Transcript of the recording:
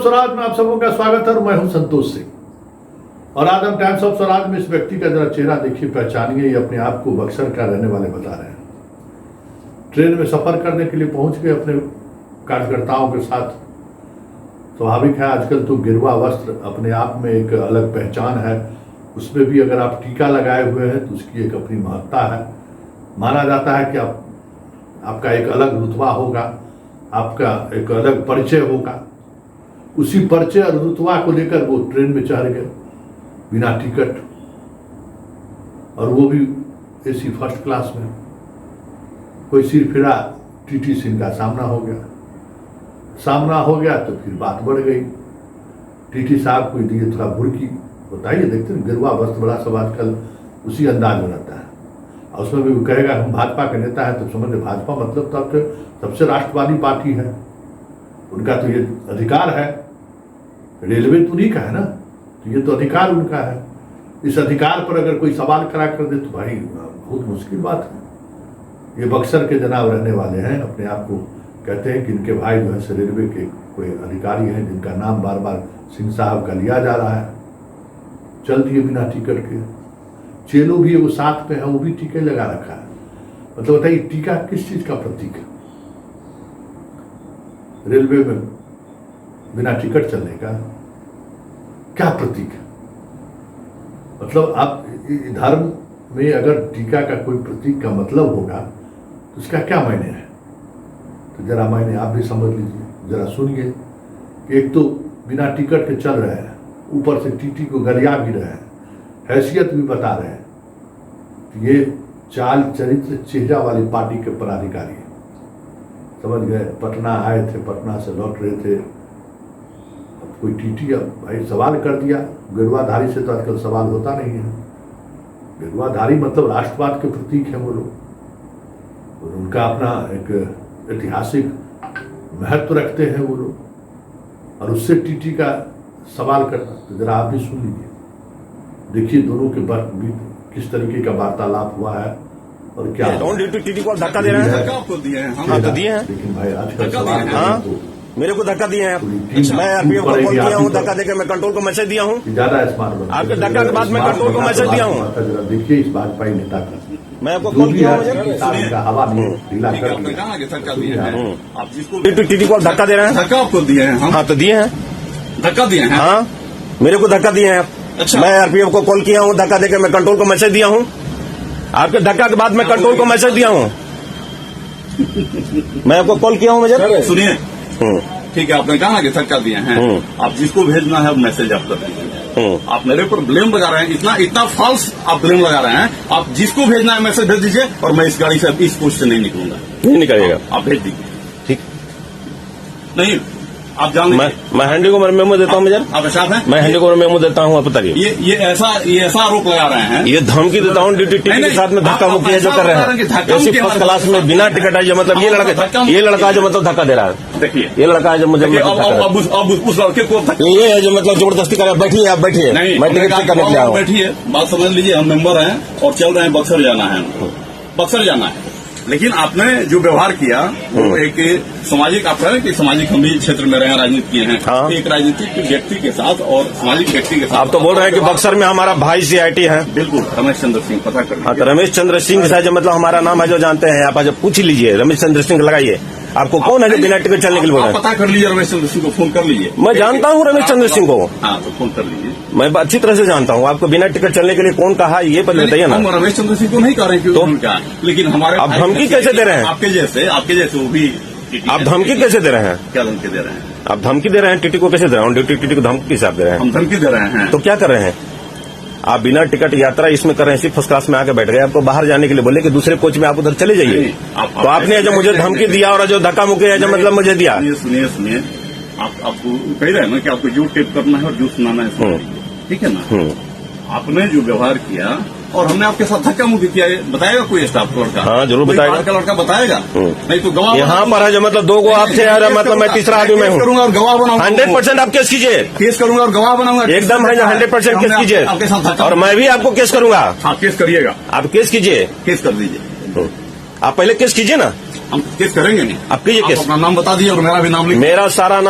स्वराज में आप सबों का स्वागत है और मैं हूं संतोष सिंह। और आज हम टाइम्स ऑफ स्वराज में इस व्यक्ति का जरा चेहरा देखिए, पहचानिए। ये अपने आप को बक्सर का रहने वाले बता रहे हैं। ट्रेन में सफर करने के लिए पहुंच गए अपने कार्यकर्ताओं के साथ। स्वाभाविक है, आजकल तो गिरवा वस्त्र अपने आप में एक अलग पहचान है। उसमें भी अगर आप टीका लगाए हुए हैं तो उसकी एक अपनी महत्ता है। माना जाता है कि आपका एक अलग रुतबा होगा, आपका एक अलग परिचय होगा। उसी परिचय और रुतबा को लेकर वो ट्रेन में चढ़ गए बिना टिकट, और वो भी एसी फर्स्ट क्लास में। कोई सिर फिरा, टीटी सिंह का सामना हो गया तो फिर बात बढ़ गई। टीटी साहब को दिए थोड़ा भुड़की। बताइए, देखते हैं गिरवा वस्त्र बड़ा सब आजकल उसी अंदाज में रहता है। और उसमें भी वो कहेगा हम भाजपा के नेता है, तो समझ भाजपा मतलब तो आपके सबसे राष्ट्रवादी पार्टी है, उनका तो ये अधिकार है। रेलवे तो उन्हीं का है ना, तो ये तो अधिकार उनका है। इस अधिकार पर अगर कोई सवाल खड़ा कर दे तो भाई बहुत मुश्किल बात है। ये बक्सर के जनाब रहने वाले हैं, अपने आप को कहते हैं कि इनके भाई जो है रेलवे के कोई अधिकारी हैं जिनका नाम बार बार सिंह साहब का लिया जा रहा है। चल दिए बिना टिकट के। चेलो भी वो साथ पे है, वो भी टीके लगा रखा है। मतलब बताइए, टीका किस चीज का प्रतीक है? रेलवे में बिना टिकट चलने का क्या प्रतीक है? मतलब आप धर्म में अगर टीका का कोई प्रतीक का मतलब होगा तो उसका क्या मायने है? तो जरा मायने आप भी समझ लीजिए, जरा सुनिए। एक तो बिना टिकट के चल रहे हैं, ऊपर से टीटी को गरिया भी रहे हैं, हैसियत भी बता रहे हैं। तो ये चाल चरित्र चेहरा वाली पार्टी के पदाधिकारी हैं, समझ गए। पटना आए थे, पटना से लौट रहे थे। अब कोई टीटी अब भाई सवाल कर दिया। गिरवाधारी से तो आजकल सवाल होता नहीं है। गिरवाधारी मतलब राष्ट्रवाद के प्रतीक है वो लोग, और उनका अपना एक ऐतिहासिक महत्व रखते हैं वो लोग, और उससे टीटी का सवाल करना। तो जरा आप भी सुन लीजिए, देखिए दोनों के बीच किस तरीके का वार्तालाप हुआ है और क्या। टीटी को धक्का दे रहे हैं। धक्का आपको दिए हैं? हाँ तो दिए हैं। लेकिन भाई आजकल सवाल हाँ मेरे को धक्का दिए हैं। मैं आरपीएफ को कॉल किया हूँ, धक्का देकर मैं कंट्रोल को मैसेज दिया हूँ। ज्यादा स्मार्ट आपके धक्का के बाद मैं कंट्रोल को मैसेज दिया हूँ। देखिए इस भाजपाई नेता का मैं आपको कॉल किया हूँ। हवा ढीला कर आप जिसको टीटी को धक्का दे रहे हैं। धक्का आपको दिए हैं? हाँ तो दिए हैं। धक्का दिए हैं? हाँ मेरे को धक्का दिए हैं। मैं आरपीएफ को कॉल किया हूँ, धक्का देकर मैं कंट्रोल को मैसेज दिया हूँ। आपके धक्का के बाद मैं कंट्रोल को मैसेज दिया हूँ। मैं आपको कॉल किया हूँ। मुझे सुनिए, ठीक है, आपने कहा कि धक्का दिए हैं। आप जिसको भेजना है मैसेज आप कर दीजिए। आप मेरे पर ब्लेम लगा रहे हैं, इतना फॉल्स आप ब्लेम लगा रहे हैं। आप जिसको भेजना है मैसेज भेज दीजिए, और मैं इस गाड़ी से इस पोस्ट से नहीं निकलूंगा। नहीं निकलेगा, आप भेज दीजिए। ठीक नहीं, आप जान मैं हैंडी को मेमो देता हूँ। मुझे आप साथ हैं, मैं हैंडी को मेमो देता हूँ। आप बताइए, ये ऐसा आरोप लगा रहे हैं। ये धमकी देता हूँ ड्यूटी टीटी के साथ में धक्का मुक्की जो कर रहे हैं। ऐसी फर्स्ट क्लास में बिना टिकट है, मतलब ये लड़का जो मतलब धक्का दे रहा है। देखिए ये लड़का है जो मुझे अब उस लड़के को ये है जो मतलब जबरदस्ती कर रहा है। बैठिए, आप बैठिए, मैं टिकट चेक करने के लिए आया हूं। बैठिए, बात समझ लीजिए। हम मेंबर हैं और चल रहे हैं, बक्सर जाना है, बक्सर जाना है। लेकिन आपने जो व्यवहार किया वो एक सामाजिक, आप कह रहे हैं कि सामाजिक हम भी क्षेत्र में रहे, राजनीति किए हैं। हाँ। एक राजनीतिक व्यक्ति के साथ और सामाजिक व्यक्ति के साथ आप तो बोल रहे हैं कि बक्सर में हमारा भाई सीआईटी है। बिल्कुल, रमेश चंद्र सिंह, पता कर। हाँ, तो रमेश चंद्र सिंह के साथ जो मतलब हमारा नाम है जो जानते हैं आप, आज पूछ लीजिए। रमेश चंद्र सिंह लगाइए, आपको कौन है जो बिना टिकट चलने के लिए बोल रहे हैं? पता कर लीजिए, रमेश चंद्र सिंह को फोन कर लीजिए। मैं जानता हूँ रमेश चंद्र सिंह को। हाँ तो फोन कर लीजिए, मैं अच्छी तरह से जानता हूँ। आपको बिना टिकट चलने के लिए कौन कहा ये पता बताइए ना। हम रमेश चंद्र सिंह को नहीं कह रहे हैं तो, लेकिन हमारे आप धमकी कैसे दे रहे हैं? आपके जैसे वो भी। आप धमकी कैसे दे रहे हैं? क्या धमकी दे रहे हैं? आप धमकी दे रहे हैं टीटी को कैसे दे रहे हैं? टीटी को धमकी किस दे रहे हैं? हम धमकी दे रहे हैं तो क्या कर रहे हैं? आप बिना टिकट यात्रा इसमें कर रहे हैं, सिर्फ फर्स्ट क्लास में आके बैठ गए। आपको बाहर जाने के लिए बोले कि दूसरे कोच में आप उधर चले जाइए। तो आपने जो मुझे धमकी दिया और जो धक्का मुक्की है जो मतलब मुझे दिया। सुनिए, आपको कह रहे हैं ना कि आपको जो टेप करना है और जो सुनाना है, ठीक है ना। आपने जो व्यवहार किया और हमने आपके साथ धक्का मुक्की किया, बताएगा कोई स्टाफ लड़का? हाँ जरूर बताएगा, लड़का बताएगा। नहीं तो गवाह यहाँ पर है जो मतलब 2 गो आपसे मतलब मैं तीसरा आदमी मैं करूंगा और गवाह बनाऊंगा। 100% आप केस कीजिए। केस करूंगा और गवाह बनाऊंगा। एकदम है, 100% केस कीजिए आपके साथ, और मैं भी आपको केस करूंगा। हाँ केस करिएगा, आप केस कीजिए, केस कर दीजिए। आप पहले केस कीजिए ना। हम केस करेंगे नहीं, आप कीजिए केस। अपना नाम बता दिए और मेरा भी नाम लिखिए। मेरा सारा नाम